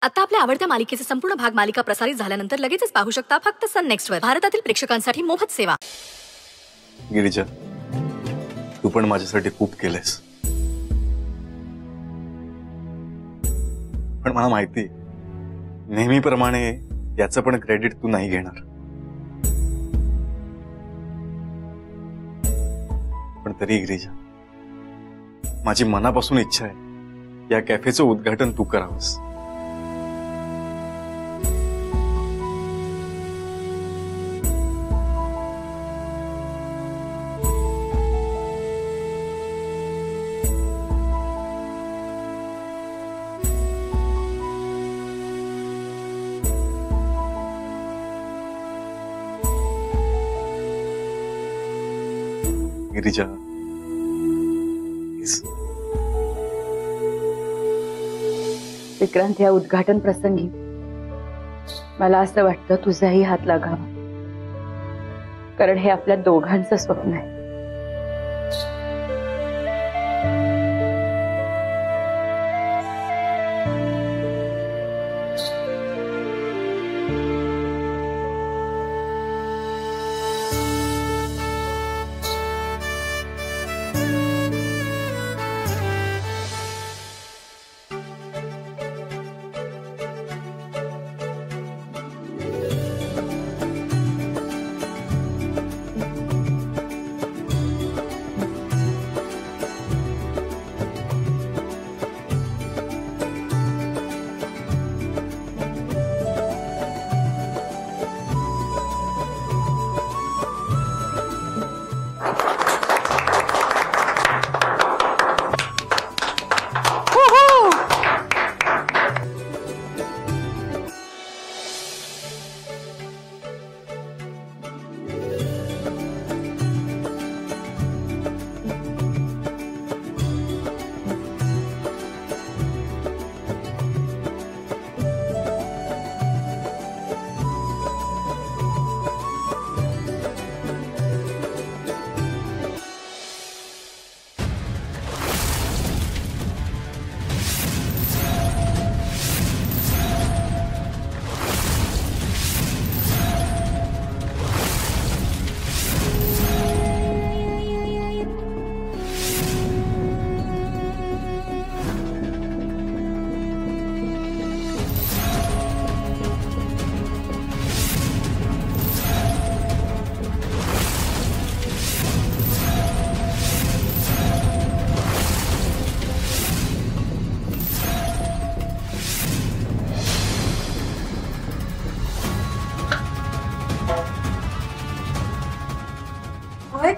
आता आपल्या आवडत्या मालिकेचे संपूर्ण भाग मालिका प्रसारित झाल्यानंतर लगेचच पाहू शकता फक्त सन नेक्स्ट वर. भारतातील प्रेक्षकांसाठी मोफत सेवा. गिरिजा, तू पण माझ्यासाठी खूप केलेस, पण मला माहिती नेहमीप्रमाणे याचं पण क्रेडिट तू नाही घेणार. पण तरी गिरिजा, माझी मनापासून इच्छा आहे या कॅफेचं उद्घाटन तू करावंस. गिरिजा, विक्रांत, या उद्घाटन प्रसंगी मला असं वाटतं तुझाही हात लागावा, कारण हे आपल्या दोघांचं स्वप्न आहे.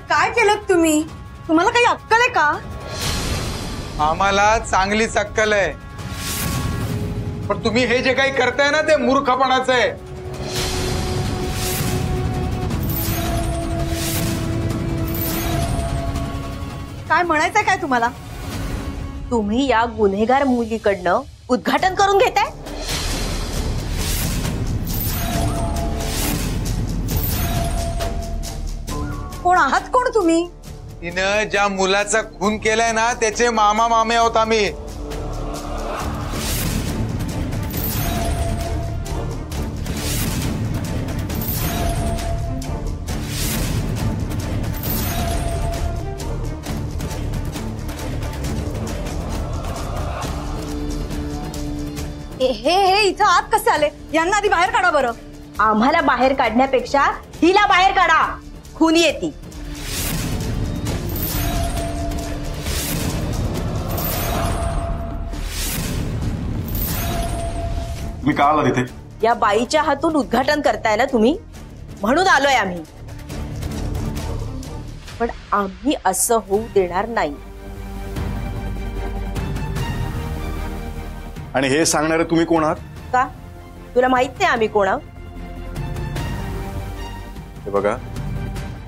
काय केलं तुम्ही? तुम्हाला काही अक्कल आहे का? आम्हाला चांगलीच अक्कल आहे, पण तुम्ही हे जे काही करताय ना ते मूर्खपणाचं आहे. काय म्हणायचंय काय तुम्हाला? तुम्ही या गुन्हेगार मुलीकडनं उद्घाटन करून घेताय? कोण आहात कोण तुम्ही? तिनं ज्या मुलाचा खून केलाय ना त्याचे मामा मामे आहोत आम्ही. हे इथं आत कसे आले? यांना आधी बाहेर काढा बरं. आम्हाला बाहेर काढण्यापेक्षा हिला बाहेर काढा. खून येते. मी का आला तिथे? या बाईच्या हातून उद्घाटन करताय ना तुम्ही, म्हणून आलोय आम्ही. पण आम्ही असं होऊ देणार नाही. आणि हे सांगणारे तुम्ही कोण आहात? का तुला माहित नाही आम्ही कोण आहोत? हे बघा,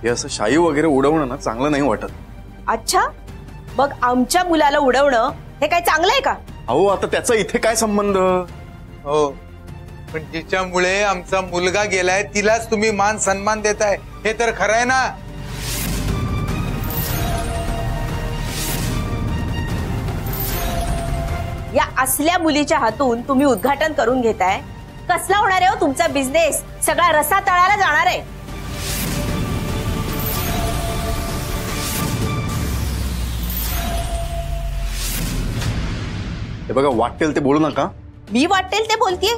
हे असं शाई वगैरे उडवणं ना चांगलं नाही वाटत. अच्छा, मग आमच्या मुलाला उडवणं हे काय चांगलं आहे का? अहो, आता त्याचा इथे काय संबंध? हो, पण जिच्यामुळे आमचा मुलगा गेलाय तिलाच तुम्ही मान सन्मान देताय, हे तर खरं आहे ना? या असल्या मुलीच्या हातून तुम्ही उद्घाटन करून घेताय. कसला होणार आहे हो तुमचा बिझनेस? सगळा रसा तळाला जाणार आहे. हे बघा, वाटेल ते बोलू नका. मी वाटेल ते बोलतीये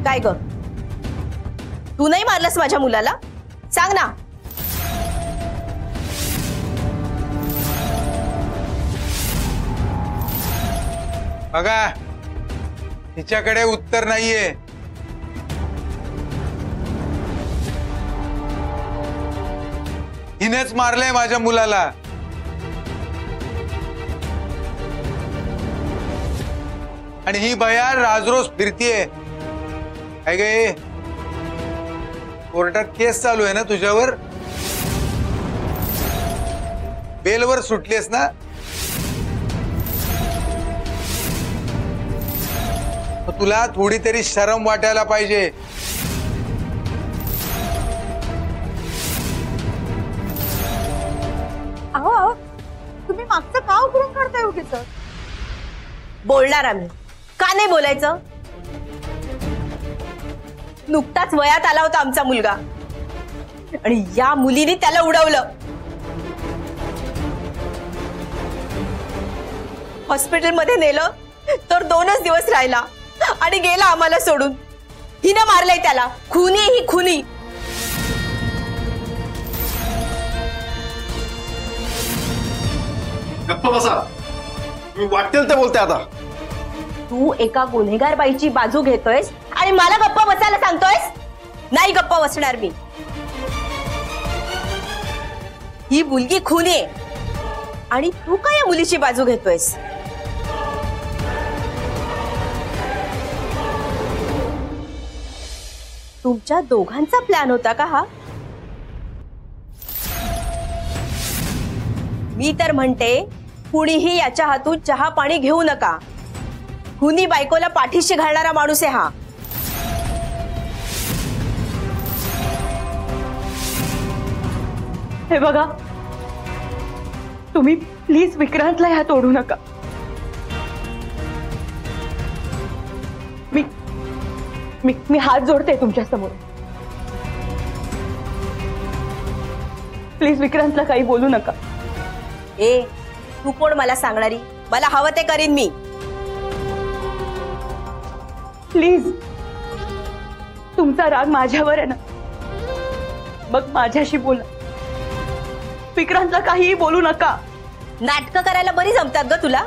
काय ग? तू नाही मारलंस माझ्या मुलाला? सांग ना. बघा, तिच्याकडे उत्तर नाहीये. हिनेच मारलंय माझ्या मुलाला. आणि ही बया राजरोज फिरतीये. काय गे, कोर्टात केस चालू आहे ना तुझ्यावर? बेलवर सुटलीस ना? तुला थोडी तरी शरम वाटायला पाहिजे. अहो तुम्ही मागचं का उघडून काढताय उगीच? बोलणार आम्ही का नाही बोलायचं? नुकताच वयात आला होता आमचा मुलगा आणि या मुलीने त्याला उडवलं. हॉस्पिटलमध्ये नेलं तर 2च दिवस राहिला आणि गेला आम्हाला सोडून. हिनं मारलंय त्याला. खुनी ही खुनी. गप्प बसा. मी वाटेल ते बोलते आता. तू एका गुन्हेगार बाईची बाजू घेतोयस आणि मला गप्पा बसायला सांगतोयस? नाही गप्पा बसणार मी. ही मुलगी खुनी आहे आणि तू काय या मुलीची बाजू घेतोयस? तुमच्या दोघांचा प्लॅन होता का हा? मी तर म्हणते कुणीही याच्या हातून चहा पाणी घेऊ नका. खुनी बायकोला पाठीशी घालणारा माणूस आहे हा. हे बघा, तुम्ही प्लीज विक्रांतला ह्यात ओढू नका. मी हात जोडते तुमच्या समोर. प्लीज विक्रांतला काही बोलू नका. ए, तू कोण मला सांगणारी? मला हवं ते करीन मी. प्लीज, तुमचा राग माझ्यावर आहे ना, मग माझ्याशी बोला. विक्रांतला काहीही बोलू नका. नाटकं करायला बरी जमतात ग तुला.